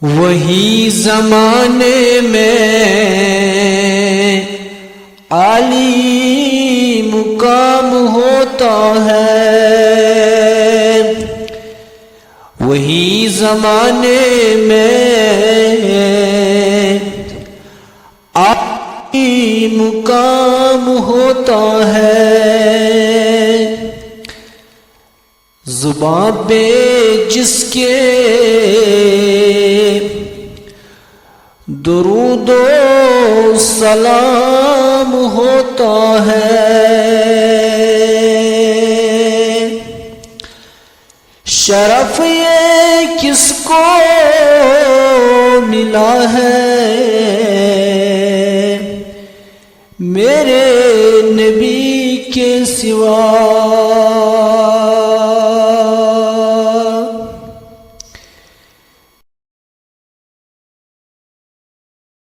وہی زمانے میں عالی مقام ہوتا ہے، وہی زمانے میں عالی مقام ہوتا ہے۔ زبان پہ جس کے درود و سلام ہوتا ہے، شرف یہ کس کو ملا ہے، میرے نبی کے سوا